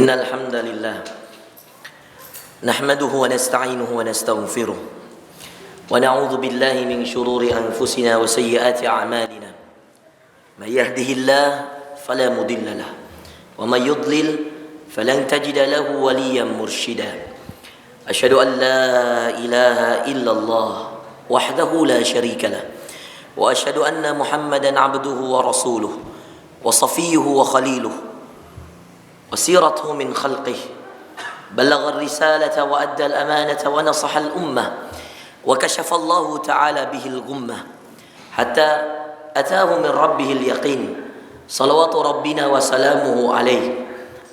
إن الحمد لله نحمده ونستعينه ونستغفره ونعوذ بالله من شرور أنفسنا وسيئات أعمالنا من يهده الله فلا مضل له ومن يضلل فلن تجد له وليا مرشدا أشهد أن لا إله إلا الله وحده لا شريك له وأشهد أن محمدا عبده ورسوله وصفيه وخليله وسيرته من خلقه بلغ الرسالة وأدى الأمانة ونصح الأمة وكشف الله تعالى به الغمة حتى أتاه من ربه اليقين صلوات ربنا وسلامه عليه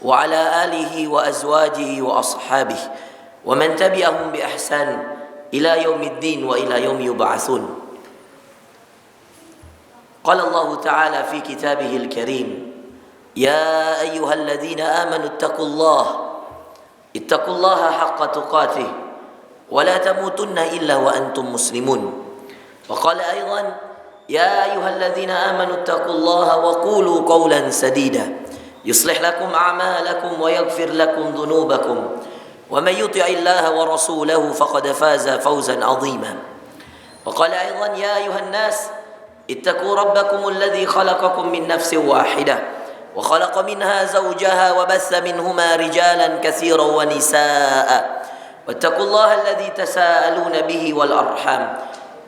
وعلى آله وأزواجه وأصحابه ومن تبعهم بإحسان إلى يوم الدين وإلى يوم يبعثون. قال الله تعالى في كتابه الكريم: يا أيها الذين آمنوا اتقوا الله حق تقاته ولا تموتن إلا وأنتم مسلمون. وقال أيضا: يا أيها الذين آمنوا اتقوا الله وقولوا قولا سديدا يصلح لكم أعمالكم ويغفر لكم ذنوبكم ومن يطع الله ورسوله فقد فاز فوزا عظيما. وقال أيضا: يا أيها الناس اتقوا ربكم الذي خلقكم من نفس واحدة وخلق منها زوجها وبث منهما رجالا كثيرا ونساء واتقوا الله الذي تساءلون به والأرحام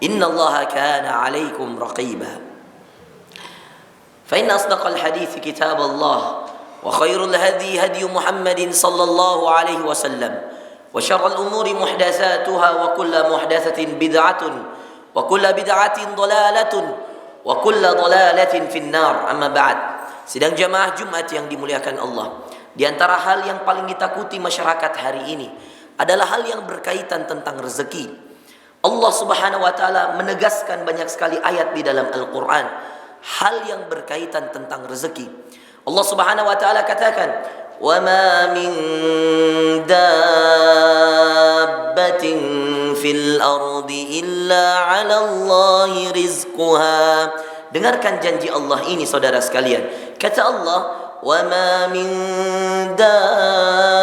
إن الله كان عليكم رقيبا. فإن أصدق الحديث كتاب الله وخير الهدي هدي محمد صلى الله عليه وسلم وشر الأمور محدثاتها وكل محدثة بدعة وكل بدعة ضلالة وكل ضلالة في النار. أما بعد. Sidang jamaah Jumat yang dimuliakan Allah, di antara hal yang paling ditakuti masyarakat hari ini adalah hal yang berkaitan tentang rezeki. Allah Subhanahu wa taala menegaskan banyak sekali ayat di dalam Al-Qur'an hal yang berkaitan tentang rezeki. Allah Subhanahu wa taala katakan, "Wa ma min dabbatin fil ardi illa 'ala Allahi rizquha." Dengarkan janji Allah ini, saudara sekalian. Kata Allah, "Wa ma min dabbah."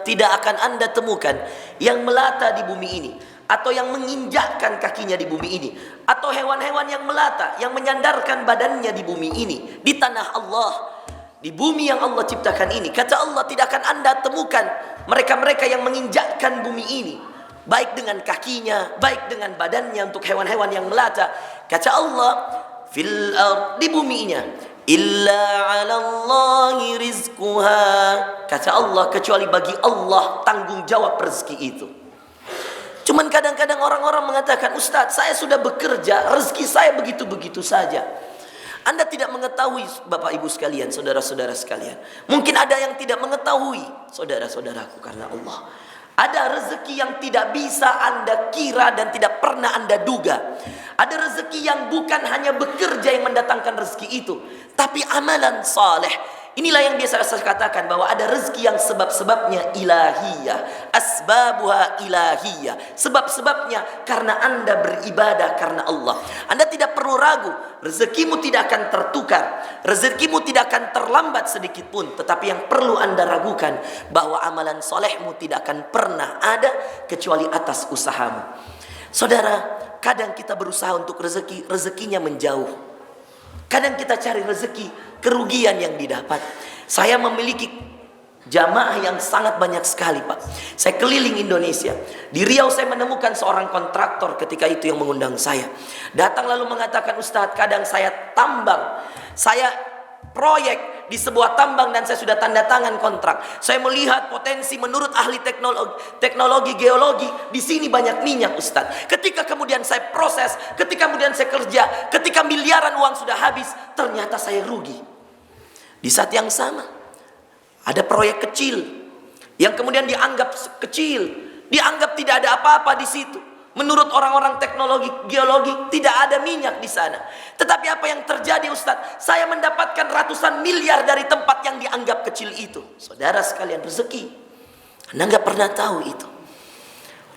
Tidak akan Anda temukan yang melata di bumi ini, atau yang menginjakkan kakinya di bumi ini, atau hewan-hewan yang melata, yang menyandarkan badannya di bumi ini, di tanah Allah, di bumi yang Allah ciptakan ini. Kata Allah, tidak akan Anda temukan mereka-mereka yang menginjakkan bumi ini, baik dengan kakinya, baik dengan badannya, untuk hewan-hewan yang melata. Kata Allah, fil ard, di buminya, illa 'ala Allahi rizquha. Kata Allah, kecuali bagi Allah tanggung jawab rezeki itu. Cuman kadang-kadang orang-orang mengatakan, "Ustaz, saya sudah bekerja, rezeki saya begitu-begitu saja." Anda tidak mengetahui, Bapak Ibu sekalian, saudara-saudara sekalian. Mungkin ada yang tidak mengetahui, saudara-saudaraku, karena Allah. Ada rezeki yang tidak bisa Anda kira dan tidak pernah Anda duga. Ada rezeki yang bukan hanya bekerja yang mendatangkan rezeki itu, tapi amalan saleh. Inilah yang biasa saya katakan, bahwa ada rezeki yang sebab-sebabnya ilahiyah, asbabuha ilahiyah. Sebab-sebabnya karena Anda beribadah karena Allah. Anda tidak perlu ragu, rezekimu tidak akan tertukar, rezekimu tidak akan terlambat sedikit pun. Tetapi yang perlu Anda ragukan, bahwa amalan solehmu tidak akan pernah ada kecuali atas usahamu. Saudara, kadang kita berusaha untuk rezeki, rezekinya menjauh. Kadang kita cari rezeki, kerugian yang didapat. Saya memiliki jamaah yang sangat banyak sekali, Pak. Saya keliling Indonesia. Di Riau saya menemukan seorang kontraktor ketika itu yang mengundang saya. Datang lalu mengatakan, "Ustadz, kadang saya tambang, saya proyek di sebuah tambang dan saya sudah tanda tangan kontrak. Saya melihat potensi menurut ahli teknologi geologi, di sini banyak minyak, Ustadz. Ketika kemudian saya proses, ketika kemudian saya kerja, ketika miliaran uang sudah habis, ternyata saya rugi." Di saat yang sama, ada proyek kecil yang kemudian dianggap kecil, dianggap tidak ada apa-apa di situ. Menurut orang-orang teknologi geologi, tidak ada minyak di sana. Tetapi apa yang terjadi, Ustadz? Saya mendapatkan ratusan miliar dari tempat yang dianggap kecil itu. Saudara sekalian, rezeki. Anda nggak pernah tahu itu.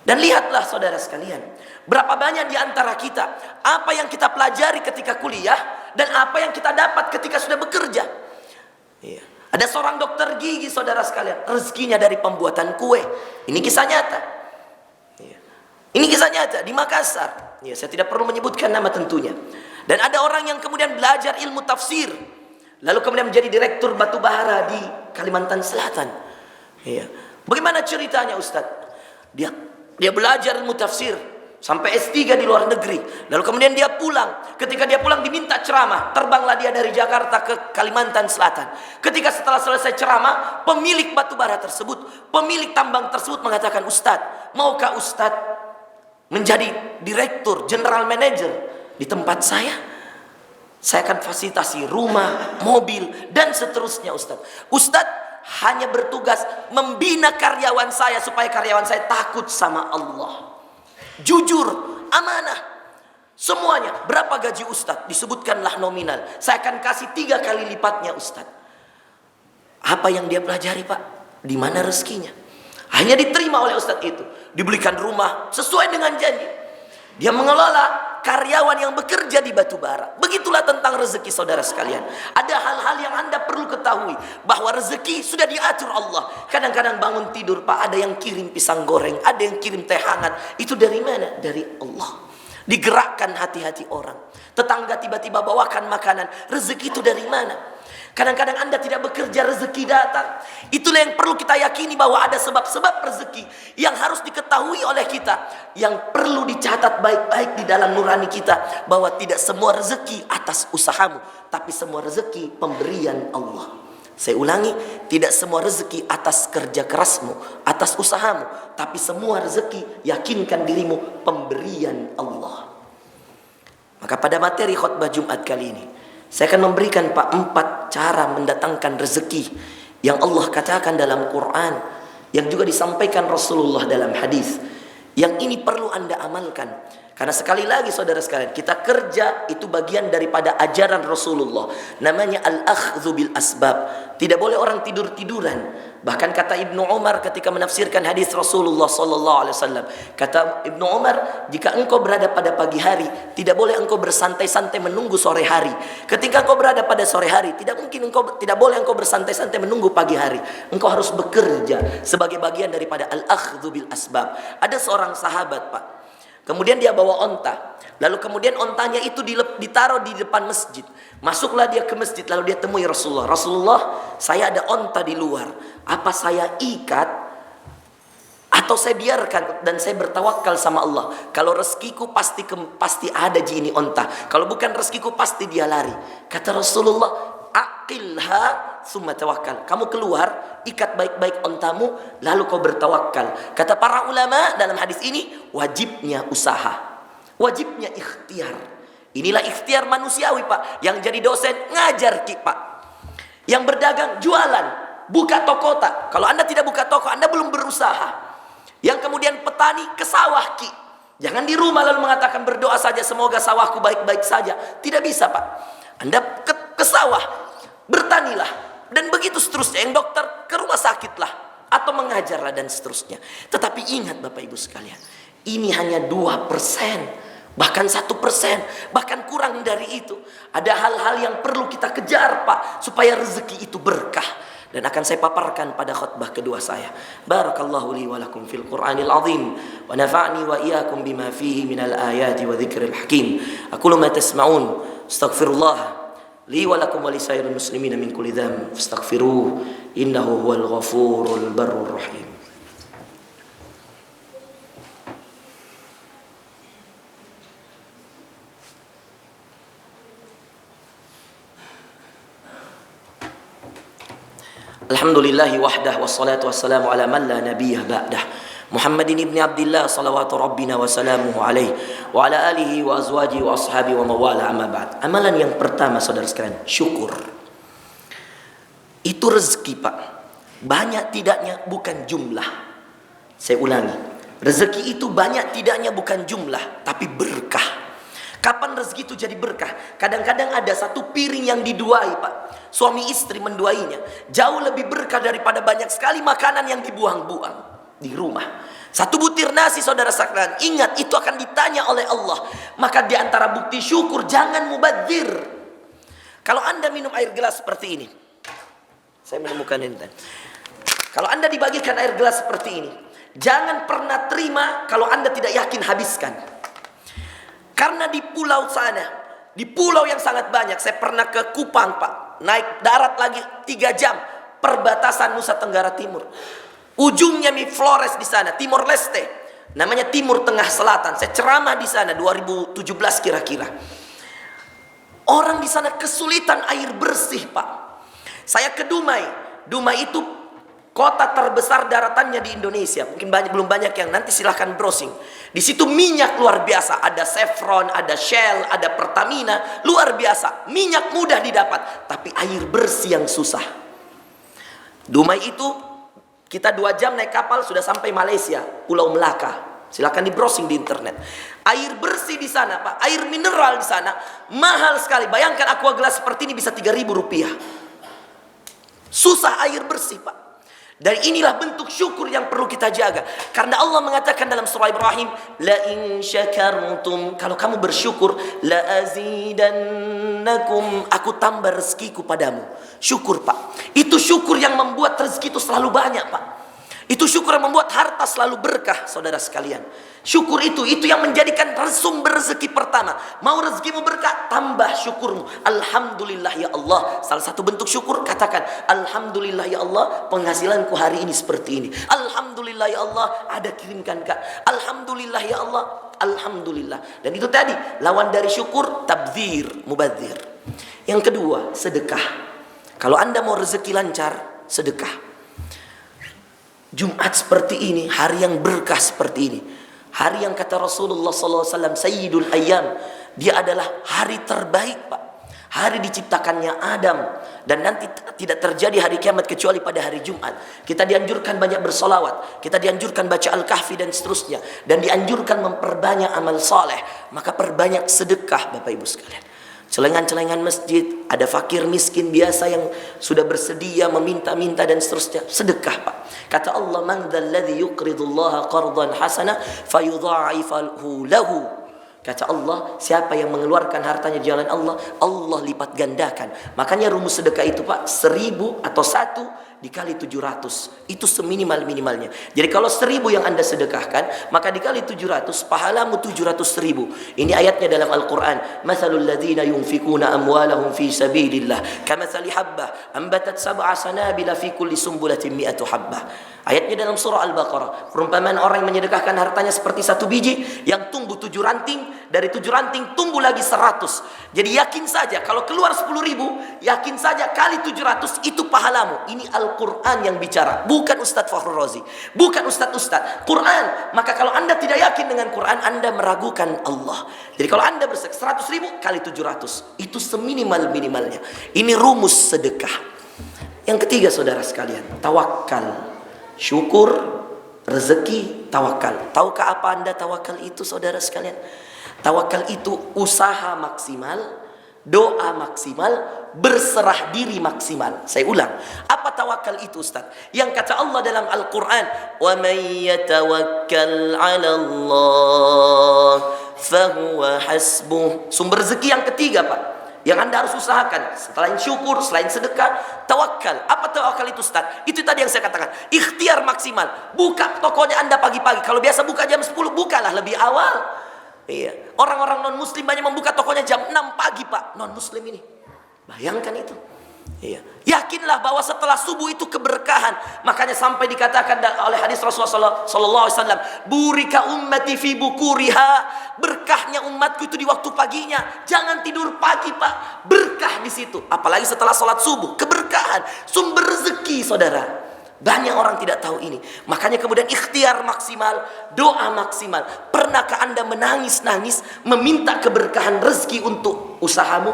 Dan lihatlah saudara sekalian, berapa banyak di antara kita, apa yang kita pelajari ketika kuliah, dan apa yang kita dapat ketika sudah bekerja. Iya. Ada seorang dokter gigi, saudara sekalian, rezekinya dari pembuatan kue. Ini kisah nyata. Ini kisah nyata di Makassar. Ya, saya tidak perlu menyebutkan nama tentunya. Dan ada orang yang kemudian belajar ilmu tafsir, lalu kemudian menjadi direktur batu bara di Kalimantan Selatan. Ya. Bagaimana ceritanya Ustadz? Dia belajar ilmu tafsir sampai S3 di luar negeri. Lalu kemudian dia pulang. Ketika dia pulang diminta ceramah. Terbanglah dia dari Jakarta ke Kalimantan Selatan. Ketika setelah selesai ceramah, pemilik batu bara tersebut, pemilik tambang tersebut mengatakan, Ustadz, maukah Ustadz menjadi direktur, general manager di tempat saya? Saya akan fasilitasi rumah, mobil, dan seterusnya Ustadz. Ustadz hanya bertugas membina karyawan saya supaya karyawan saya takut sama Allah. Jujur, amanah, semuanya. Berapa gaji Ustadz? Disebutkanlah nominal. Saya akan kasih 3 kali lipatnya Ustadz. Apa yang dia pelajari Pak? Di mana rezekinya? Hanya diterima oleh Ustadz itu. Dibelikan rumah sesuai dengan janji. Dia mengelola karyawan yang bekerja di batu bara. Begitulah tentang rezeki saudara sekalian. Ada hal-hal yang Anda perlu ketahui, bahwa rezeki sudah diatur Allah. Kadang-kadang bangun tidur Pak, ada yang kirim pisang goreng, ada yang kirim teh hangat. Itu dari mana? Dari Allah. Digerakkan hati-hati orang. Tetangga tiba-tiba bawakan makanan. Rezeki itu dari mana? Kadang-kadang Anda tidak bekerja, rezeki datang. Itulah yang perlu kita yakini, bahwa ada sebab-sebab rezeki yang harus diketahui oleh kita, yang perlu dicatat baik-baik di dalam nurani kita, bahwa tidak semua rezeki atas usahamu, tapi semua rezeki pemberian Allah. Saya ulangi, tidak semua rezeki atas kerja kerasmu, atas usahamu, tapi semua rezeki, yakinkan dirimu, pemberian Allah. Maka pada materi khutbah Jumat kali ini, saya akan memberikan Pak 4 cara mendatangkan rezeki yang Allah katakan dalam Quran, yang juga disampaikan Rasulullah dalam hadis. Yang ini perlu Anda amalkan. Karena sekali lagi saudara sekalian, kita kerja itu bagian daripada ajaran Rasulullah. Namanya al-akhdhu bil asbab. Tidak boleh orang tidur-tiduran. Bahkan kata Ibnu Umar ketika menafsirkan hadis Rasulullah sallallahu alaihi wasallam, kata Ibnu Umar, jika engkau berada pada pagi hari, tidak boleh engkau bersantai-santai menunggu sore hari. Ketika engkau berada pada sore hari, tidak boleh engkau bersantai-santai menunggu pagi hari. Engkau harus bekerja sebagai bagian daripada al-akhdhu bil asbab. Ada seorang sahabat Pak, kemudian dia bawa onta. Lalu kemudian ontanya itu ditaruh di depan masjid. Masuklah dia ke masjid, lalu dia temui Rasulullah. Rasulullah, saya ada onta di luar. Apa saya ikat atau saya biarkan dan saya bertawakal sama Allah? Kalau rezekiku pasti ada di ini onta. Kalau bukan rezekiku pasti dia lari. Kata Rasulullah, aqilha summa tawakkal. Kamu keluar, ikat baik-baik ontamu, lalu kau bertawakal. Kata para ulama dalam hadis ini, wajibnya usaha, wajibnya ikhtiar. Inilah ikhtiar manusiawi Pak. Yang jadi dosen ngajar Ki Pak, yang berdagang jualan, buka toko tak. Kalau Anda tidak buka toko, Anda belum berusaha. Yang kemudian petani ke sawah Ki. Jangan di rumah lalu mengatakan berdoa saja semoga sawahku baik-baik saja. Tidak bisa Pak. Anda ke sawah, bertanilah, dan begitu seterusnya. Yang dokter ke rumah sakitlah, atau mengajarlah, dan seterusnya. Tetapi ingat Bapak Ibu sekalian, ini hanya 2%, bahkan 1%, bahkan kurang dari itu. Ada hal-hal yang perlu kita kejar Pak, supaya rezeki itu berkah. Dan akan saya paparkan pada khutbah kedua saya. Barakallahu li wa lakum fil Qur'anil azim, wa nafa'ni wa iyyakum bima fihi minal ayati wa dzikril hakim. Aqulu ma tasma'un, astaghfirullah li wa lakum wa lisairil muslimina min kulli dzamb, fastaghfiruhu innahu huwal ghafurul barrur rahim. Alhamdulillahi wahdah, wassalatu wassalamu ala man la nabiyyah ba'dah, Muhammadin ibni Abdillah salawatu rabbina wa salamuhu alaih, wa ala alihi wa azwaji wa ashabi wa mawala, amma ba'd. Amalan yang pertama saudara sekalian, syukur. Itu rezeki Pak. Banyak tidaknya bukan jumlah. Saya ulangi, rezeki itu banyak tidaknya bukan jumlah, tapi berkah. Kapan rezeki itu jadi berkah? Kadang-kadang ada satu piring yang diduai Pak, suami istri menduainya, jauh lebih berkah daripada banyak sekali makanan yang dibuang-buang di rumah. Satu butir nasi saudara sekalian, ingat itu akan ditanya oleh Allah. Maka di antara bukti syukur, jangan mubadzir. Kalau Anda minum air gelas seperti ini, Saya menemukan ini. Kalau Anda dibagikan air gelas seperti ini, jangan pernah terima kalau Anda tidak yakin habiskan. Karena di pulau sana, di pulau yang sangat banyak, saya pernah ke Kupang Pak, naik darat lagi 3 jam, perbatasan Nusa Tenggara Timur. Ujungnya Mi Flores di sana, Timor Leste, namanya Timur Tengah Selatan. Saya ceramah di sana 2017 kira-kira. Orang di sana kesulitan air bersih Pak. Saya ke Dumai. Dumai itu kota terbesar daratannya di Indonesia. Mungkin belum banyak yang, nanti silahkan browsing. Di situ minyak luar biasa. Ada Chevron, ada Shell, ada Pertamina. Luar biasa. Minyak mudah didapat. Tapi air bersih yang susah. Dumai itu kita 2 jam naik kapal sudah sampai Malaysia, Pulau Melaka. Silahkan di browsing di internet. Air bersih di sana Pak. Air mineral di sana mahal sekali. Bayangkan aqua gelas seperti ini bisa 3.000 rupiah. Susah air bersih Pak. Dan inilah bentuk syukur yang perlu kita jaga. Karena Allah mengatakan dalam surah Ibrahim, la in syakartum, kalau kamu bersyukur, la azidannakum, aku tambah rezekiku padamu. Syukur Pak. Itu syukur yang membuat rezeki itu selalu banyak Pak. Itu syukur yang membuat harta selalu berkah, saudara sekalian. Syukur itu yang menjadikan sumber rezeki pertama. Mau rezekimu berkah, tambah syukurmu. Alhamdulillah ya Allah. Salah satu bentuk syukur, katakan alhamdulillah ya Allah, penghasilanku hari ini seperti ini. Alhamdulillah ya Allah, ada kirimkan Kak. Alhamdulillah ya Allah, alhamdulillah. Dan itu tadi lawan dari syukur, tabdzir, mubadzir. Yang kedua, sedekah. Kalau Anda mau rezeki lancar, sedekah. Jumat seperti ini, hari yang berkah seperti ini, hari yang kata Rasulullah SAW, Sayyidul Ayyam, dia adalah hari terbaik Pak. Hari diciptakannya Adam. Dan nanti tidak terjadi hari kiamat kecuali pada hari Jumat. Kita dianjurkan banyak bersolawat, kita dianjurkan baca Al-Kahfi dan seterusnya. Dan dianjurkan memperbanyak amal saleh. Maka perbanyak sedekah Bapak Ibu sekalian. Celengan-celengan masjid, ada fakir miskin biasa yang sudah bersedia meminta-minta dan seterusnya, sedekah Pak. Kata Allah, man dzalladzi yuqridullaha qardan hasana fayudha'ifahu lahu. Kata Allah, siapa yang mengeluarkan hartanya di jalan Allah, Allah lipat gandakan. Makanya rumus sedekah itu Pak, 1000 atau 1 dikali 700. Itu seminimal-minimalnya. Jadi kalau 1000 yang Anda sedekahkan, maka dikali 700, pahalamu 700.000. Ini ayatnya dalam Al-Quran. Mathalul ladzina yunfikuna amwalahum fi sabilillah kamathali habbah ambatat sab'a sanabila fi kulli sumbulatin mi'atu habbah. Ayatnya dalam surah Al-Baqarah. Perumpamaan orang yang menyedekahkan hartanya seperti 1 biji yang tumbuh 7 ranting, dari 7 ranting tumbuh lagi 100. Jadi yakin saja kalau keluar 10.000, yakin saja kali 700 itu pahalamu. Ini Al-Quran yang bicara, bukan Ustadz Fakhrul Razi, bukan Ustadz Quran. Maka kalau Anda tidak yakin dengan Quran, Anda meragukan Allah. Jadi kalau Anda bersedekah 100.000 kali 700, itu seminimal-minimalnya. Ini rumus sedekah. Yang ketiga saudara sekalian, tawakal. Syukur, rezeki, tawakal. Tahukah apa Anda tawakal itu saudara sekalian? Tawakal itu usaha maksimal, doa maksimal, berserah diri maksimal. Saya ulang, apa tawakal itu Ustaz? Yang kata Allah dalam Al-Quran, wa may yatawakkal 'ala Allah fahuwa hasbuh. Sumber rezeki yang ketiga Pak, yang Anda harus usahakan selain syukur, selain sedekah, tawakal. Apa tawakal itu Ustaz? Itu tadi yang saya katakan, ikhtiar maksimal. Buka tokonya Anda pagi-pagi. Kalau biasa buka jam 10, bukalah lebih awal. Iya. Orang-orang non muslim banyak membuka tokonya jam 6 pagi Pak. Non muslim ini, bayangkan itu. Iya. Yakinlah bahwa setelah subuh itu keberkahan. Makanya sampai dikatakan oleh hadis Rasulullah SAW, burika ummati fi bukuriha, berkahnya umatku itu di waktu paginya. Jangan tidur pagi Pak, berkah di situ. Apalagi setelah sholat subuh, keberkahan, sumber rezeki saudara. Banyak orang tidak tahu ini. Makanya kemudian ikhtiar maksimal, doa maksimal. Pernahkah Anda menangis-nangis meminta keberkahan rezeki untuk usahamu?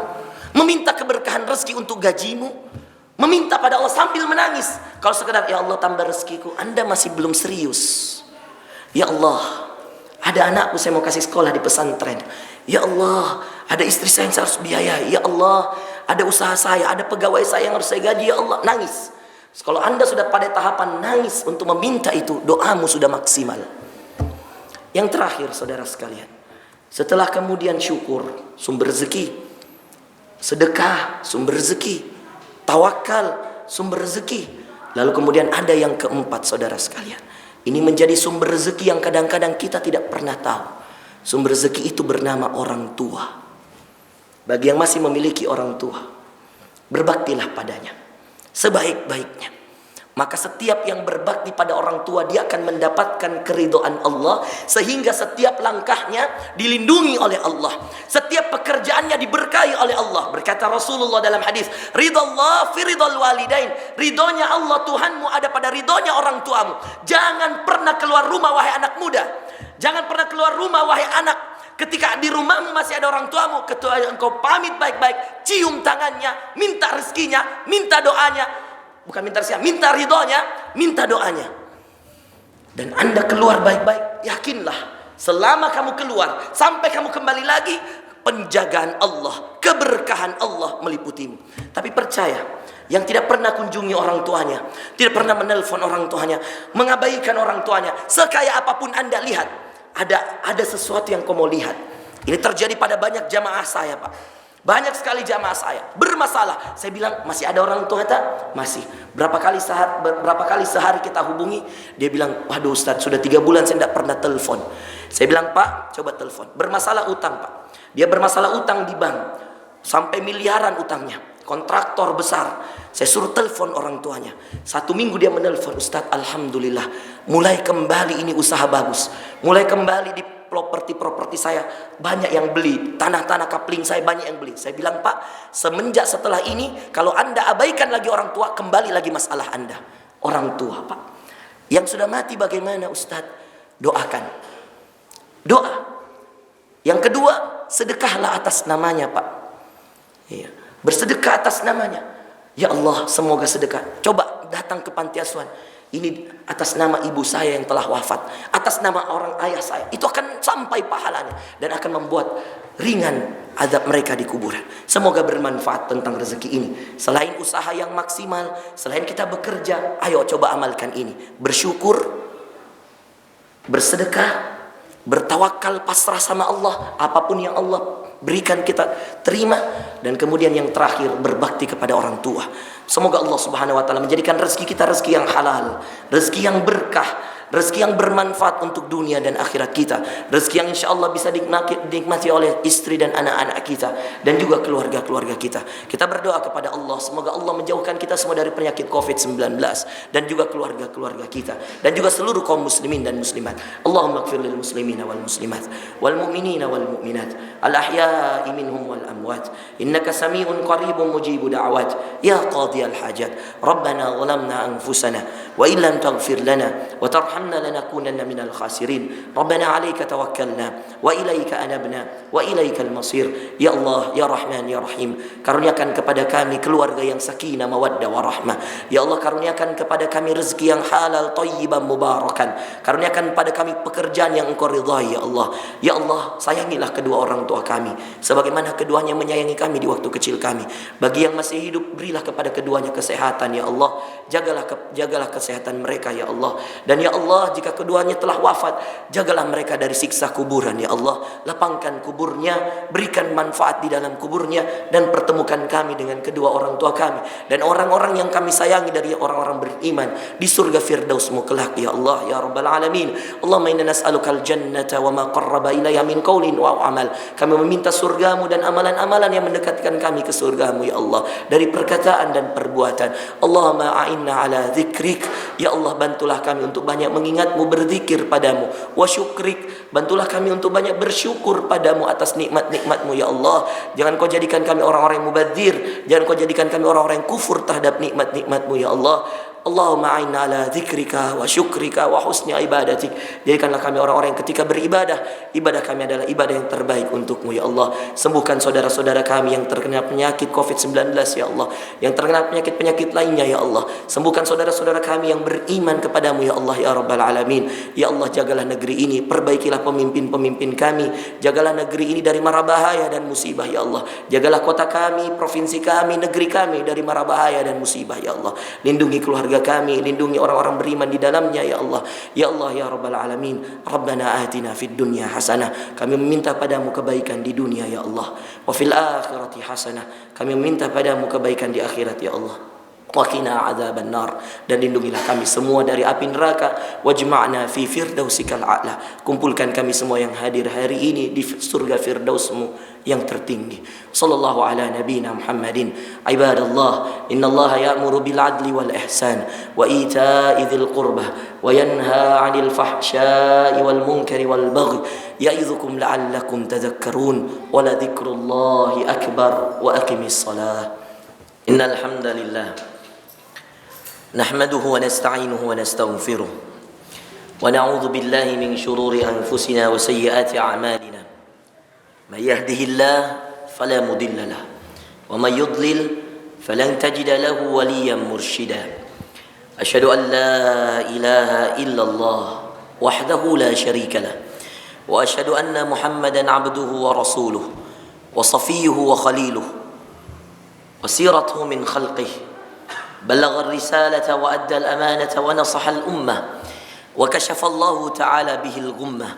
Meminta keberkahan rezeki untuk gajimu? Meminta pada Allah sambil menangis. Kalau sekedar ya Allah tambah rezekiku, Anda masih belum serius. Ya Allah, ada anakku saya mau kasih sekolah di pesantren. Ya Allah, ada istri saya yang saya harus biayai. Ya Allah, ada usaha saya, ada pegawai saya yang harus saya gaji. Ya Allah, nangis. Kalau Anda sudah pada tahapan nangis untuk meminta itu, doamu sudah maksimal. Yang terakhir saudara sekalian, setelah kemudian syukur, sumber rezeki, sedekah, sumber rezeki, tawakal, sumber rezeki. Lalu kemudian ada yang keempat, saudara sekalian. Ini menjadi sumber rezeki yang kadang-kadang kita tidak pernah tahu. Sumber rezeki itu bernama orang tua. Bagi yang masih memiliki orang tua, berbaktilah padanya sebaik-baiknya. Maka setiap yang berbakti pada orang tua, dia akan mendapatkan keridhaan Allah, sehingga setiap langkahnya dilindungi oleh Allah, setiap pekerjaannya diberkahi oleh Allah. Berkata Rasulullah dalam hadis, ridallah fi ridal walidain, ridhonya Allah Tuhanmu ada pada ridhonya orang tuamu. Jangan pernah keluar rumah wahai anak muda, jangan pernah keluar rumah wahai anak. Ketika di rumahmu masih ada orang tuamu, ketika engkau pamit baik-baik, cium tangannya, minta rezekinya, minta doanya. Bukan minta rezekinya, minta ridhonya, minta doanya. Dan Anda keluar baik-baik, yakinlah selama kamu keluar sampai kamu kembali lagi, penjagaan Allah, keberkahan Allah meliputimu. Tapi percaya, yang tidak pernah kunjungi orang tuanya, tidak pernah menelpon orang tuanya, mengabaikan orang tuanya, sekaya apapun Anda lihat, ada sesuatu yang kau mau lihat. Ini terjadi pada banyak jamaah saya, Pak. Banyak sekali jamaah saya bermasalah. Saya bilang, masih ada orang tua tak? Masih. Berapa kali sehari kita hubungi, dia bilang, waduh Ustaz, sudah 3 bulan saya tidak pernah telepon. Saya bilang, Pak, coba telepon. Bermasalah utang, Pak. Dia bermasalah utang di bank, sampai miliaran utangnya, kontraktor besar. Saya suruh telepon orang tuanya. 1 minggu dia menelpon, Ustaz, alhamdulillah, mulai kembali ini usaha bagus, mulai kembali di properti saya banyak yang beli, tanah-tanah kapling saya banyak yang beli. Saya bilang, Pak, semenjak setelah ini, kalau Anda abaikan lagi orang tua, kembali lagi masalah Anda. Orang tua, Pak, yang sudah mati bagaimana, Ustaz? Doakan, doa. Yang kedua, sedekahlah atas namanya, Pak. Iya. Bersedekah atas namanya. Ya Allah, semoga sedekah. Coba datang ke panti asuhan, ini atas nama ibu saya yang telah wafat, atas nama orang ayah saya. Itu akan sampai pahalanya dan akan membuat ringan azab mereka di kuburan. Semoga bermanfaat tentang rezeki ini. Selain usaha yang maksimal, selain kita bekerja, ayo coba amalkan ini. Bersyukur, bersedekah, bertawakal, pasrah sama Allah. Apapun yang Allah berikan kita terima. Dan kemudian yang terakhir, berbakti kepada orang tua. Semoga Allah Subhanahu wa taala menjadikan rezeki kita rezeki yang halal, rezeki yang berkah, rezeki yang bermanfaat untuk dunia dan akhirat kita, rezeki yang insya Allah bisa dinikmati oleh istri dan anak-anak kita dan juga keluarga-keluarga kita. Kita berdoa kepada Allah, semoga Allah menjauhkan kita semua dari penyakit COVID-19 dan juga keluarga-keluarga kita dan juga seluruh kaum muslimin dan muslimat. Allahumma ighfir lil muslimina wal muslimat wal mu'minina wal mu'minat al ahya'i minhum wal amwat innaka sami'un qaribun mujibu da'awat ya qadiyal hajat. Rabbana zalamna anfusana wa illam taghfir lana wa tarhamna lanakunanna minal khasirin. Rabbana 'alaika tawakkalna wa ilaika anabna wa ilaikal masir. Ya Allah, ya Rahman, ya Rahim, karuniakan kepada kami keluarga yang sakinah mawaddah warahmah. Ya Allah, karuniakan kepada kami rezeki yang halal thayyiban mubarakan. Karuniakan pada kami pekerjaan yang Engkau ridhai, ya Allah. Ya Allah, sayangilah kedua orang tua kami sebagaimana keduanya menyayangi kami di waktu kecil kami. Bagi yang masih hidup, berilah kepada keduanya kesehatan, ya Allah. Jagalah kesehatan mereka, ya Allah. Dan ya Allah, jika keduanya telah wafat, jagalah mereka dari siksa kuburan, ya Allah. Lapangkan kuburnya, berikan manfaat di dalam kuburnya, dan pertemukan kami dengan kedua orang tua kami dan orang-orang yang kami sayangi dari orang-orang beriman di surga firdausmu kelak, ya Allah, ya Rabbal Alamin. Allahumma inna nas'alukal jannata wa ma qarraba ilayha min qawlin wa amal. Kami meminta surgamu dan amalan-amalan yang mendekatkan kami ke surgamu, ya Allah, dari perkataan dan perbuatan. Allahumma a'inna ala dzikrik, ya Allah, bantulah kami untuk banyak mengingatmu, berzikir padamu, wa syukrik, bantulah kami untuk banyak bersyukur padamu atas nikmat-nikmatmu, ya Allah. Jangan kau jadikan kami orang-orang yang mubadzir, jangan kau jadikan kami orang-orang yang kufur terhadap nikmat-nikmatmu, ya Allah. Allahumma a'inna ala dzikrika wa syukrika wa husni ibadatik. Jadikanlah kami orang-orang yang ketika beribadah, ibadah kami adalah ibadah yang terbaik untukmu, ya Allah. Sembuhkan saudara-saudara kami yang terkena penyakit COVID-19, ya Allah, yang terkena penyakit-penyakit lainnya, ya Allah. Sembuhkan saudara-saudara kami yang beriman kepadamu, ya Allah, ya Rabbal Alamin. Ya Allah, jagalah negeri ini, perbaikilah pemimpin-pemimpin kami, jagalah negeri ini dari mara bahaya dan musibah, ya Allah. Jagalah kota kami, provinsi kami, negeri kami dari mara bahaya dan musibah, ya Allah. Lindungi keluarga kami, lindungi orang-orang beriman di dalamnya, ya Allah. Ya Allah, ya Rabbal Alamin. Rabbana atina fid dunya hasanah. Kami meminta padamu kebaikan di dunia, ya Allah. Wa fil akhirati hasanah. Kami meminta padamu kebaikan di akhirat, ya Allah. Waqina adzaban nar, dan lindungilah kami semua dari api neraka. Wajma'na fi firdausikal a'la, kumpulkan kami semua yang hadir hari ini di surga firdausmu yang tertinggi. Sallallahu ala nabiyina Muhammadin. Ibadallah, innallaha ya'muru bil adli wal ihsan wa ita'i dzil qurbah wa yanha 'anil fahsya'i wal munkari wal baghi ya'idzukum la'allakum tadhakkarun. Wa la dzikrullahi akbar wa aqimis shalah. Innal hamdalillah نحمده ونستعينه ونستغفره ونعوذ بالله من شرور أنفسنا وسيئات أعمالنا من يهده الله فلا مضل له ومن يضلل فلن تجد له وليا مرشدا أشهد أن لا إله إلا الله وحده لا شريك له وأشهد أن محمدا عبده ورسوله وصفيه وخليله وسيرته من خلقه بلغ الرسالة وأدى الأمانة ونصح الأمة وكشف الله تعالى به الغمة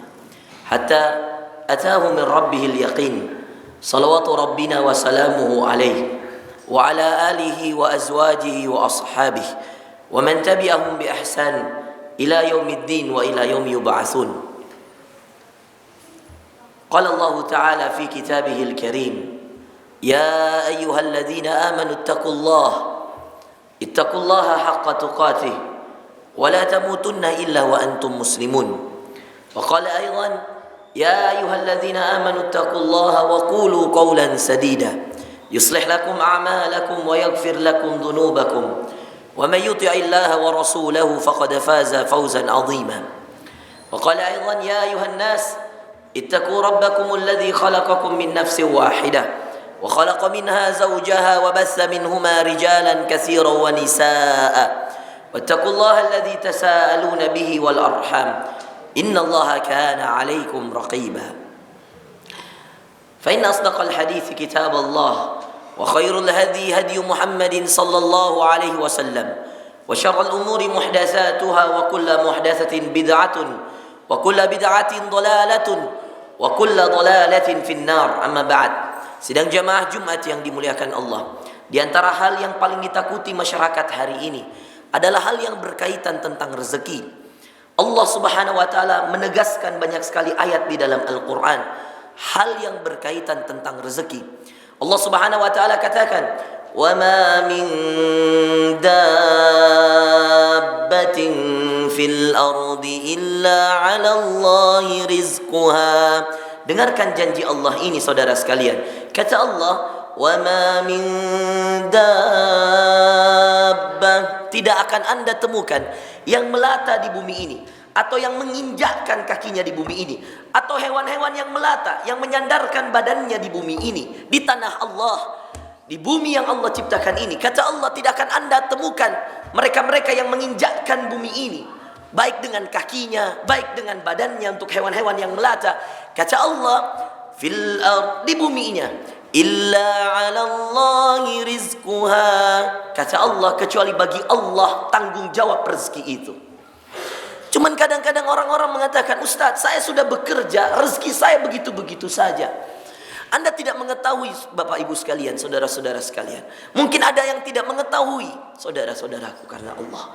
حتى أتاه من ربه اليقين صلوات ربنا وسلامه عليه وعلى آله وأزواجه وأصحابه ومن تبعهم بإحسان إلى يوم الدين وإلى يوم يبعثون. قال الله تعالى في كتابه الكريم يا أيها الذين آمنوا اتقوا الله حق تقاته ولا تموتن إلا وأنتم مسلمون. وقال أيضا يا أيها الذين آمنوا اتقوا الله وقولوا قولا سديدا يصلح لكم أعمالكم ويغفر لكم ذنوبكم ومن يطع الله ورسوله فقد فاز فوزا عظيما. وقال أيضا يا أيها الناس اتقوا ربكم الذي خلقكم من نفس واحدة وخلق منها زوجها وبث منهما رجالا كثيرا ونساء واتقوا الله الذي تساءلون به والأرحام إن الله كان عليكم رقيبا. فإن أصدق الحديث كتاب الله وخير الهدي هدي محمد صلى الله عليه وسلم وشر الأمور محدثاتها وكل محدثة بدعة وكل بدعة ضلالة وكل ضلالة في النار. أما بعد. Sidang jamaah Jumat yang dimuliakan Allah, di antara hal yang paling ditakuti masyarakat hari ini adalah hal yang berkaitan tentang rezeki. Allah Subhanahu wa taala menegaskan banyak sekali ayat di dalam Al-Qur'an hal yang berkaitan tentang rezeki. Allah Subhanahu wa taala katakan, "Wa ma min dabbatin fil ardi illa 'ala Allahi rizquha." Dengarkan janji Allah ini saudara sekalian. Kata Allah, "Wa ma min dabbah." Tidak akan Anda temukan yang melata di bumi ini atau yang menginjakkan kakinya di bumi ini atau hewan-hewan yang melata, yang menyandarkan badannya di bumi ini, di tanah Allah, di bumi yang Allah ciptakan ini. Kata Allah, tidak akan Anda temukan mereka-mereka yang menginjakkan bumi ini, baik dengan kakinya, baik dengan badannya untuk hewan-hewan yang melata. Kata Allah, fil ard, di buminya, illa 'ala Allahi rizquha. Kata Allah, kecuali bagi Allah tanggung jawab rezeki itu. Cuman kadang-kadang orang-orang mengatakan, "Ustaz, saya sudah bekerja, rezeki saya begitu-begitu saja." Anda tidak mengetahui, Bapak Ibu sekalian, saudara-saudara sekalian. Mungkin ada yang tidak mengetahui, saudara-saudaraku, karena Allah.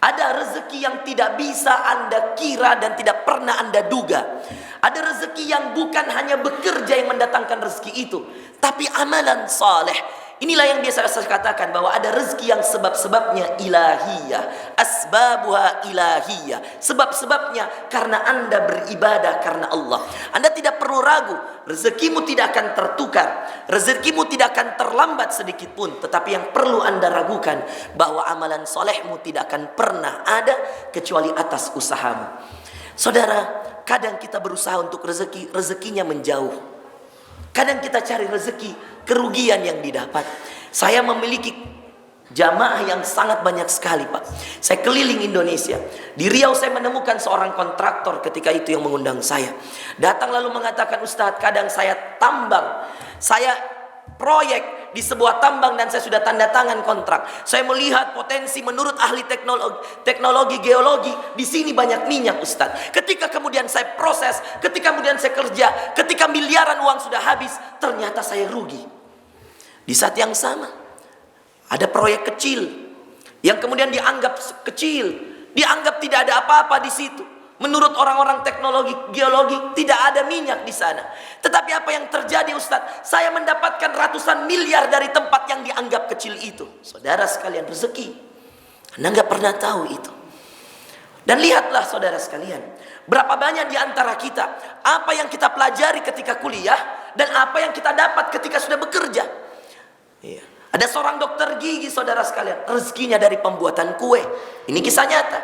Ada rezeki yang tidak bisa Anda kira dan tidak pernah Anda duga. Ada rezeki yang bukan hanya bekerja yang mendatangkan rezeki itu, tapi amalan saleh. Inilah yang biasa saya katakan bahwa ada rezeki yang sebab-sebabnya ilahiyah, asbabuha ilahiyah. Sebab-sebabnya karena Anda beribadah karena Allah. Anda tidak perlu ragu, rezekimu tidak akan tertukar, rezekimu tidak akan terlambat sedikit pun. Tetapi yang perlu Anda ragukan bahwa amalan solehmu tidak akan pernah ada kecuali atas usahamu. Saudara, kadang kita berusaha untuk rezeki, rezekinya menjauh. Kadang kita cari rezeki, kerugian yang didapat. Saya memiliki jamaah yang sangat banyak sekali, Pak. Saya keliling Indonesia. Di Riau saya menemukan seorang kontraktor ketika itu yang mengundang saya. Datang lalu mengatakan, "Ustadz, kadang saya tambang, saya proyek di sebuah tambang dan saya sudah tanda tangan kontrak. Saya melihat potensi menurut ahli teknologi geologi di sini banyak minyak, Ustadz. Ketika kemudian saya proses, ketika kemudian saya kerja, ketika miliaran uang sudah habis, ternyata saya rugi." Di saat yang sama ada proyek kecil yang kemudian dianggap kecil, dianggap tidak ada apa-apa di situ. Menurut orang-orang teknologi geologi tidak ada minyak di sana. Tetapi apa yang terjadi Ustadz? Saya mendapatkan ratusan miliar dari tempat yang dianggap kecil itu. Saudara sekalian, rezeki. Anda nggak pernah tahu itu. Dan lihatlah saudara sekalian, berapa banyak di antara kita apa yang kita pelajari ketika kuliah dan apa yang kita dapat ketika sudah bekerja. Iya. Ada seorang dokter gigi saudara sekalian, rezekinya dari pembuatan kue. Ini kisah nyata.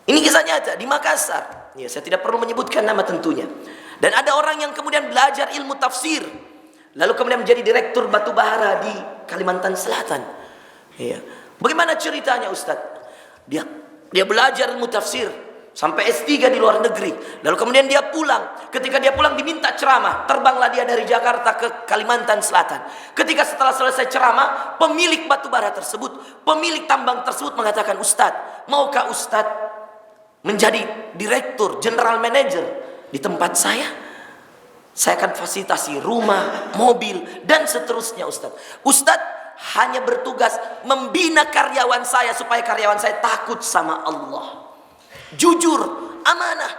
Ini kisah nyata di Makassar. Ya, saya tidak perlu menyebutkan nama tentunya. Dan ada orang yang kemudian belajar ilmu tafsir, lalu kemudian menjadi direktur batu bara di Kalimantan Selatan. Ya. Bagaimana ceritanya Ustadz? Dia belajar ilmu tafsir sampai S3 di luar negeri. Lalu kemudian dia pulang. Ketika dia pulang diminta ceramah. Terbanglah dia dari Jakarta ke Kalimantan Selatan. Ketika setelah selesai ceramah, pemilik batu bara tersebut, pemilik tambang tersebut mengatakan, Ustadz, maukah Ustadz menjadi direktur, general manager di tempat saya? Saya akan fasilitasi rumah, mobil, dan seterusnya Ustadz. Ustadz hanya bertugas membina karyawan saya supaya karyawan saya takut sama Allah. Jujur, amanah,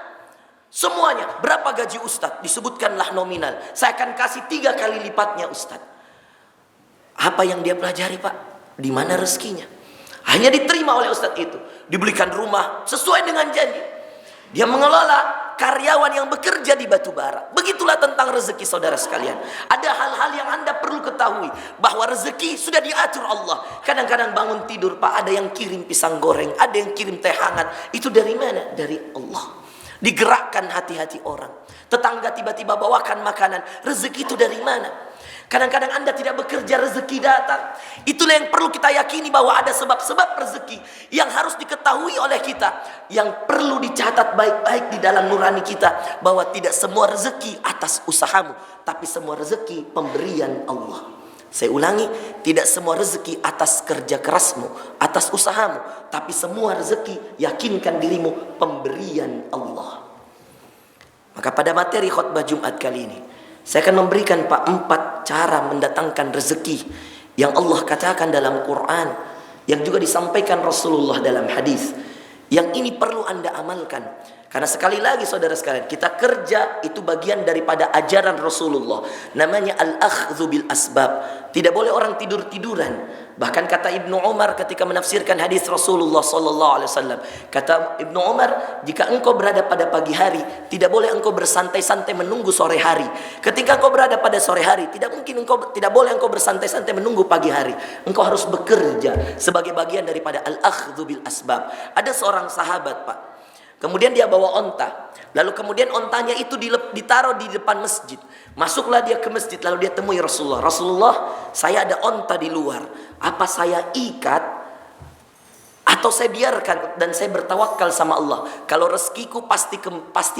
semuanya. Berapa gaji Ustadz? Disebutkanlah nominal. Saya akan kasih 3 kali lipatnya Ustadz. Apa yang dia pelajari Pak? Di mana rezekinya? Hanya diterima oleh Ustadz itu. Dibelikan rumah sesuai dengan janji. Dia mengelola karyawan yang bekerja di batu bara. Begitulah tentang rezeki saudara sekalian. Ada hal-hal yang Anda perlu ketahui, bahwa rezeki sudah diatur Allah. Kadang-kadang bangun tidur Pak, ada yang kirim pisang goreng, ada yang kirim teh hangat. Itu dari mana? Dari Allah. Digerakkan hati-hati orang. Tetangga tiba-tiba bawakan makanan. Rezeki itu dari mana? Kadang-kadang Anda tidak bekerja, rezeki datang. Itulah yang perlu kita yakini, bahwa ada sebab-sebab rezeki yang harus diketahui oleh kita, yang perlu dicatat baik-baik di dalam nurani kita, bahwa tidak semua rezeki atas usahamu, tapi semua rezeki pemberian Allah. Saya ulangi, tidak semua rezeki atas kerja kerasmu, atas usahamu, tapi semua rezeki, yakinkan dirimu, pemberian Allah. Maka pada materi khutbah Jumat kali ini, saya akan memberikan Pak 4 cara mendatangkan rezeki yang Allah katakan dalam Quran, yang juga disampaikan Rasulullah dalam hadis. Yang ini perlu Anda amalkan. Karena sekali lagi saudara sekalian, kita kerja itu bagian daripada ajaran Rasulullah. Namanya al-akhdhu bil asbab. Tidak boleh orang tidur-tiduran. Bahkan kata Ibnu Umar ketika menafsirkan hadis Rasulullah sallallahu alaihi wasallam, kata Ibnu Umar, jika engkau berada pada pagi hari, tidak boleh engkau bersantai-santai menunggu sore hari. Ketika engkau berada pada sore hari, tidak boleh engkau bersantai-santai menunggu pagi hari. Engkau harus bekerja sebagai bagian daripada al-akhdhu bil asbab. Ada seorang sahabat Pak, kemudian dia bawa onta. Lalu kemudian ontanya itu ditaruh di depan masjid. Masuklah dia ke masjid, lalu dia temui Rasulullah. Rasulullah, saya ada onta di luar. Apa saya ikat atau saya biarkan dan saya bertawakal sama Allah? Kalau rezekiku pasti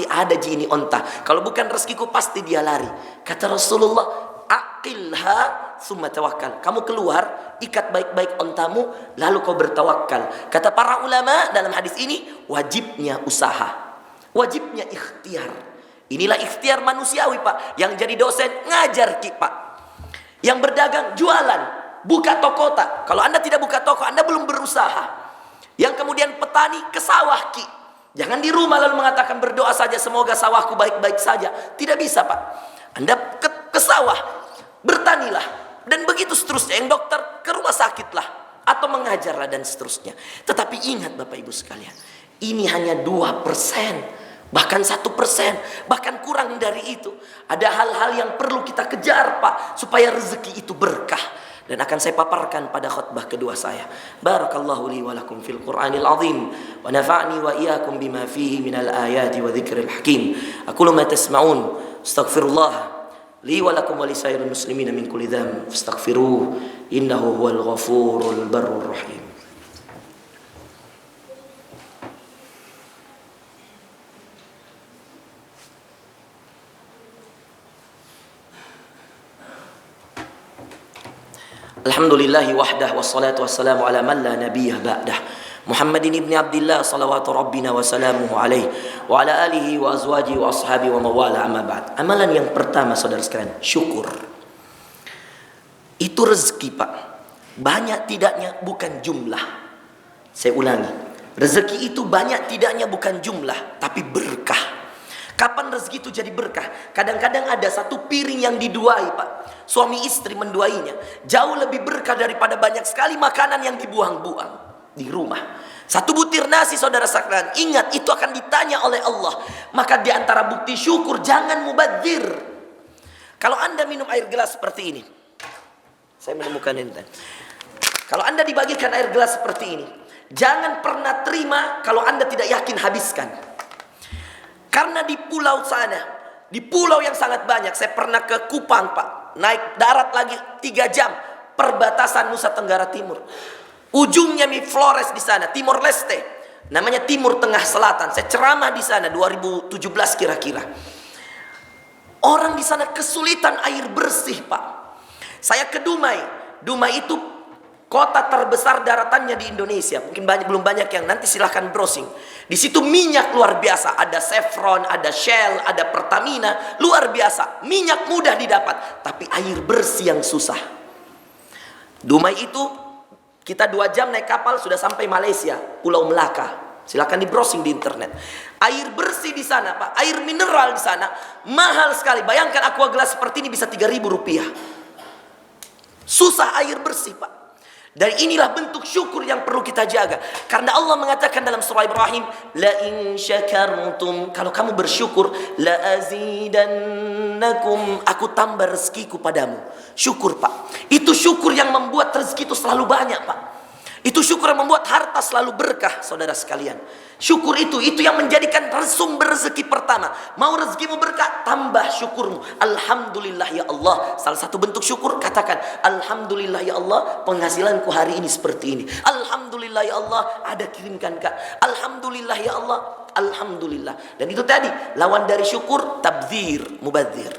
ada ji ini onta. Kalau bukan rezekiku pasti dia lari. Kata Rasulullah, aqilha summa tawakkal. Kamu keluar, ikat baik-baik ontamu, lalu kau bertawakal. Kata para ulama dalam hadis ini, wajibnya usaha, wajibnya ikhtiar. Inilah ikhtiar manusiawi Pak. Yang jadi dosen ngajar Ki Pak. Yang berdagang jualan, buka toko tak. Kalau Anda tidak buka toko, Anda belum berusaha. Yang kemudian petani ke sawah Ki. Jangan di rumah lalu mengatakan berdoa saja semoga sawahku baik-baik saja. Tidak bisa Pak. Anda ke sawah, bertanilah, dan begitu seterusnya. Yang dokter ke rumah sakitlah, atau mengajarlah dan seterusnya. Tetapi ingat Bapak Ibu sekalian, ini hanya 2%, bahkan 1%, bahkan kurang dari itu. Ada hal-hal yang perlu kita kejar Pak, supaya rezeki itu berkah. Dan akan saya paparkan pada khutbah kedua saya. Barakallahu li wa lakum fil Qur'anil azim, wa nafa'ni wa iyyakum bima fihi minal ayati wa dzikril hakim. Aqulu ma tasma'un, astaghfirullah li wa lakum wa lisairil muslimina min kulli dzamb, fastaghfiruhu innahu huwal ghafurul barrur rahim. Alhamdulillahi wahdah wassalatu wassalamu ala man la nabiyya ba'dah. Muhammadin ibn Abdillah salawatu rabbina wa salamuhu alaihi wa ala alihi wa azwajihi wa ashabihi wa mawala amma ba'd. Amalan yang pertama saudara sekalian, syukur. Itu rezeki Pak. banyak tidaknya bukan jumlah. Saya ulangi, rezeki itu banyak tidaknya bukan jumlah, tapi berkah. Kapan rezeki itu jadi berkah? Kadang-kadang ada satu piring yang diduai, Pak. Suami istri menduainya. Jauh lebih berkah daripada banyak sekali makanan yang dibuang-buang di rumah. Satu butir nasi, saudara sekalian, ingat itu akan ditanya oleh Allah. Maka di antara bukti syukur, jangan mubadzir. Kalau Anda minum air gelas seperti ini, saya menemukan ini. Kalau Anda dibagikan air gelas seperti ini, jangan pernah terima kalau Anda tidak yakin habiskan. Karena di pulau sana, di pulau yang sangat banyak, saya pernah ke Kupang, Pak. Naik darat lagi 3 jam, perbatasan Nusa Tenggara Timur. Ujungnya Flores di sana, Timor Leste. Namanya Timur Tengah Selatan. Saya ceramah di sana 2017 kira-kira. Orang di sana kesulitan air bersih, Pak. Saya ke Dumai. Dumai itu kota terbesar daratannya di Indonesia. Mungkin belum banyak yang, nanti silahkan browsing. Di situ minyak luar biasa. Ada Chevron, ada Shell, ada Pertamina. Luar biasa. Minyak mudah didapat. Tapi air bersih yang susah. Dumai itu kita 2 jam naik kapal sudah sampai Malaysia, Pulau Melaka. Silahkan di browsing di internet. Air bersih di sana, Pak. Air mineral di sana mahal sekali. Bayangkan aqua gelas seperti ini bisa 3.000 rupiah. Susah air bersih, Pak. Dan inilah bentuk syukur yang perlu kita jaga. Karena Allah mengatakan dalam surah Ibrahim, la in syakartum, kalau kamu bersyukur, la azidannakum, aku tambah rezekiku padamu. Syukur, Pak. Itu syukur yang membuat rezeki itu selalu banyak, Pak. Itu syukur yang membuat harta selalu berkah, saudara sekalian. Syukur itu yang menjadikan sumber rezeki pertama. Mau rezekimu berkah, tambah syukurmu. Alhamdulillah ya Allah. Salah satu bentuk syukur, katakan Alhamdulillah ya Allah, penghasilanku hari ini seperti ini. Alhamdulillah ya Allah, ada kirimkan Kak. Alhamdulillah ya Allah, Alhamdulillah. Dan itu tadi, lawan dari syukur, tabdzir, mubadzir.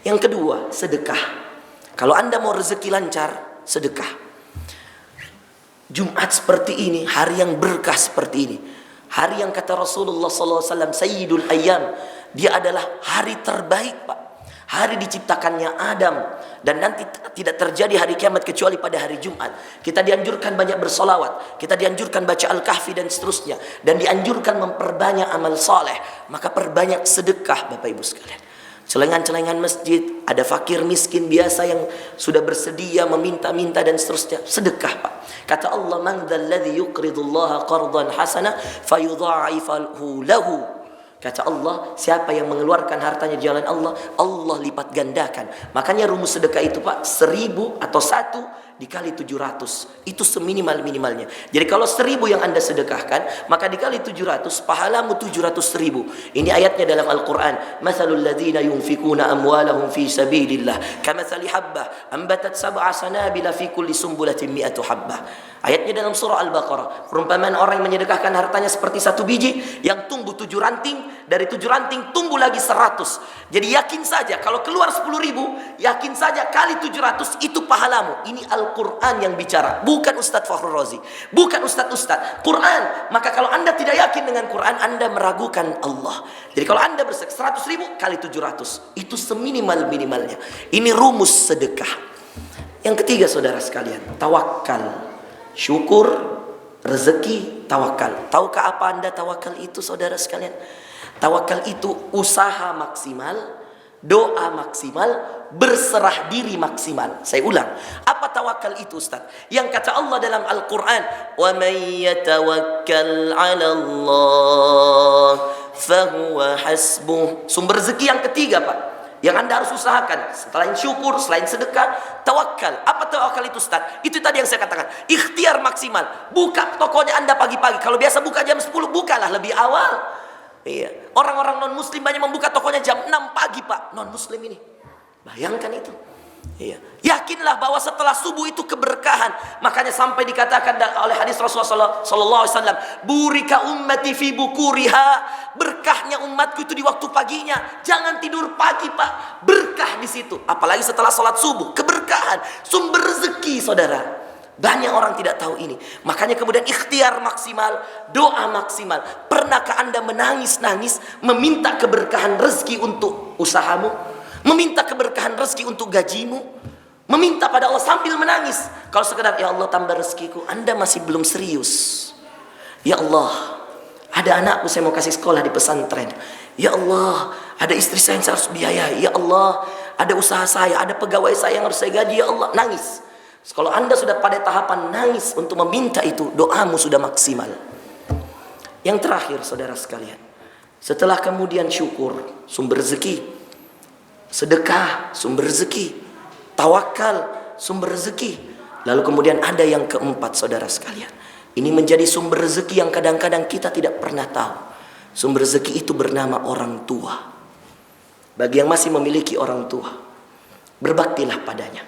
Yang kedua, sedekah. Kalau Anda mau rezeki lancar, sedekah. Jumat seperti ini, hari yang berkah seperti ini, hari yang kata Rasulullah SAW, Sayyidul Ayyam, dia adalah hari terbaik, Pak. Hari diciptakannya Adam. Dan nanti tidak terjadi hari kiamat kecuali pada hari Jumat. Kita dianjurkan banyak bersolawat, kita dianjurkan baca Al-Kahfi dan seterusnya, dan dianjurkan memperbanyak amal soleh. Maka perbanyak sedekah, Bapak Ibu sekalian. Celengan-celengan masjid, ada fakir miskin biasa yang sudah bersedia meminta-minta dan seterusnya, sedekah, Pak. Kata Allah, man dzalladzi yuqridullaha qardan hasana fayudha'ifahu lahu. Kata Allah, siapa yang mengeluarkan hartanya di jalan Allah, Allah lipat gandakan. Makanya rumus sedekah itu, Pak, 1.000 atau 1 dikali 700. Itu seminimal-minimalnya. Jadi kalau 1.000 yang Anda sedekahkan, maka dikali 700, pahalamu 700.000. Ini ayatnya dalam Al-Quran. Mathalul ladzina yunfikuna amwalahum fi sabilillah kamathali habbah ambatat sab'a sanabila fi kulli sumbulatin mi'atu habbah. Ayatnya dalam surah Al-Baqarah. Perumpamaan orang yang menyedekahkan hartanya seperti 1 biji yang tumbuh 7 ranting. Dari 7 ranting tumbuh lagi 100. Jadi yakin saja kalau keluar 10.000, yakin saja kali 700 itu pahalamu. Ini Al-Quran yang bicara, bukan Ustadz Fakhrul Razi, bukan Ustadz Quran. Maka kalau Anda tidak yakin dengan Quran, Anda meragukan Allah. Jadi kalau Anda bersedekah 100.000 kali 700, itu seminimal-minimalnya. Ini rumus sedekah. Yang ketiga, saudara sekalian, tawakal. Syukur, rezeki, tawakal. Tahukah apa Anda tawakal itu, saudara sekalian? Tawakal itu usaha maksimal, doa maksimal, berserah diri maksimal. Saya ulang, apa tawakal itu, Ustaz? Yang kata Allah dalam Al-Quran, wa may yatawakkal 'ala Allah fahuwa hasbuh. Sumber rezeki yang ketiga, Pak, yang Anda harus usahakan selain syukur, selain sedekah, tawakal. Apa tawakal itu, Ustaz? Itu tadi yang saya katakan, ikhtiar maksimal. Buka tokonya Anda pagi-pagi. Kalau biasa buka jam 10, bukalah lebih awal. Iya. Orang-orang non muslim banyak membuka tokonya jam 6 pagi, Pak. Non muslim ini, bayangkan itu. Iya. Yakinlah bahwa setelah subuh itu keberkahan. Makanya sampai dikatakan oleh hadis Rasulullah SAW, burika ummati fi bukuriha, berkahnya umatku itu di waktu paginya. Jangan tidur pagi, Pak, berkah di situ. Apalagi setelah sholat subuh, keberkahan, sumber rezeki, saudara. Banyak orang tidak tahu ini. Makanya kemudian ikhtiar maksimal, doa maksimal. Pernahkah Anda menangis-nangis meminta keberkahan rezeki untuk usahamu? Meminta keberkahan rezeki untuk gajimu? Meminta pada Allah sambil menangis. Kalau sekedar, ya Allah tambah rezekiku, Anda masih belum serius. Ya Allah, ada anakku saya mau kasih sekolah di pesantren. Ya Allah, ada istri saya yang saya harus biayai. Ya Allah, ada usaha saya, ada pegawai saya yang harus saya gaji. Ya Allah, nangis. Kalau Anda sudah pada tahapan nangis untuk meminta itu, doamu sudah maksimal. Yang terakhir saudara sekalian, setelah kemudian syukur, sumber rezeki, sedekah, sumber rezeki, tawakal, sumber rezeki. Lalu kemudian ada yang keempat saudara sekalian. Ini menjadi sumber rezeki yang kadang-kadang kita tidak pernah tahu. Sumber rezeki itu bernama orang tua. Bagi yang masih memiliki orang tua, berbaktilah padanya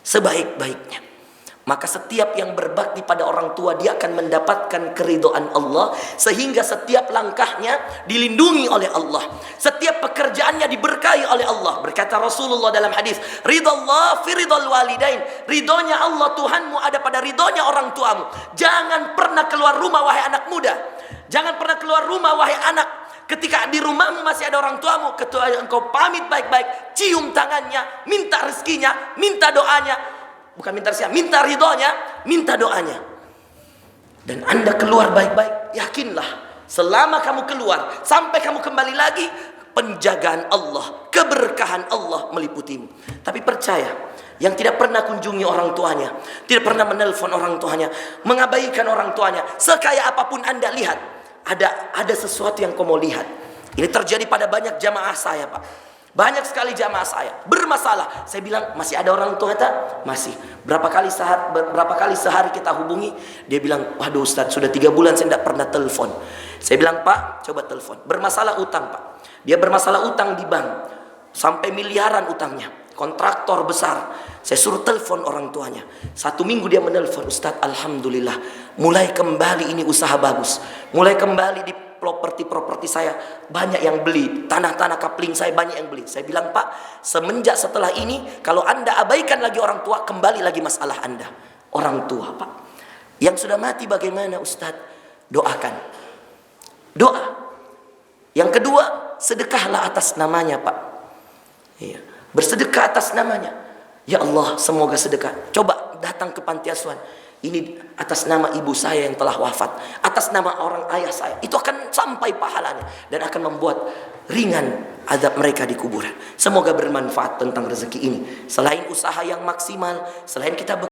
sebaik-baiknya. Maka setiap yang berbakti pada orang tua, dia akan mendapatkan keridhaan Allah, sehingga setiap langkahnya dilindungi oleh Allah, setiap pekerjaannya diberkahi oleh Allah. Berkata Rasulullah dalam hadis, ridallah fi ridal walidain, ridhonya Allah Tuhanmu ada pada ridhonya orang tuamu. Jangan pernah keluar rumah wahai anak muda, jangan pernah keluar rumah wahai anak. Ketika di rumahmu masih ada orang tuamu, ketika engkau pamit baik-baik, cium tangannya, minta rezekinya, minta doanya. Bukan minta rezekinya, minta ridhonya, minta doanya. Dan Anda keluar baik-baik, yakinlah selama kamu keluar sampai kamu kembali lagi, penjagaan Allah, keberkahan Allah meliputimu. Tapi percaya, yang tidak pernah kunjungi orang tuanya, tidak pernah menelpon orang tuanya, mengabaikan orang tuanya, sekaya apapun Anda lihat, ada sesuatu yang kau mau lihat. Ini terjadi pada banyak jamaah saya, Pak. Banyak sekali jamaah saya bermasalah. Saya bilang, masih ada orang tua tak? Masih. Berapa kali sehari kita hubungi, dia bilang, waduh Ustaz, sudah 3 bulan saya tidak pernah telepon. Saya bilang, Pak, coba telepon. Bermasalah utang, Pak. Dia bermasalah utang di bank, sampai miliaran utangnya, kontraktor besar. Saya suruh telepon orang tuanya. 1 minggu dia menelpon, Ustaz, alhamdulillah, mulai kembali ini usaha bagus, mulai kembali di properti saya banyak yang beli, tanah-tanah kapling saya banyak yang beli. Saya bilang, Pak, semenjak setelah ini, kalau Anda abaikan lagi orang tua, kembali lagi masalah Anda. Orang tua, Pak, yang sudah mati bagaimana Ustaz? Doakan, doa. Yang kedua, sedekahlah atas namanya, Pak. Iya. Bersedekah atas namanya. Ya Allah, semoga sedekah. Coba datang ke panti asuhan, ini atas nama ibu saya yang telah wafat, atas nama orang ayah saya. Itu akan sampai pahalanya dan akan membuat ringan azab mereka di kuburan. Semoga bermanfaat tentang rezeki ini. Selain usaha yang maksimal, selain kita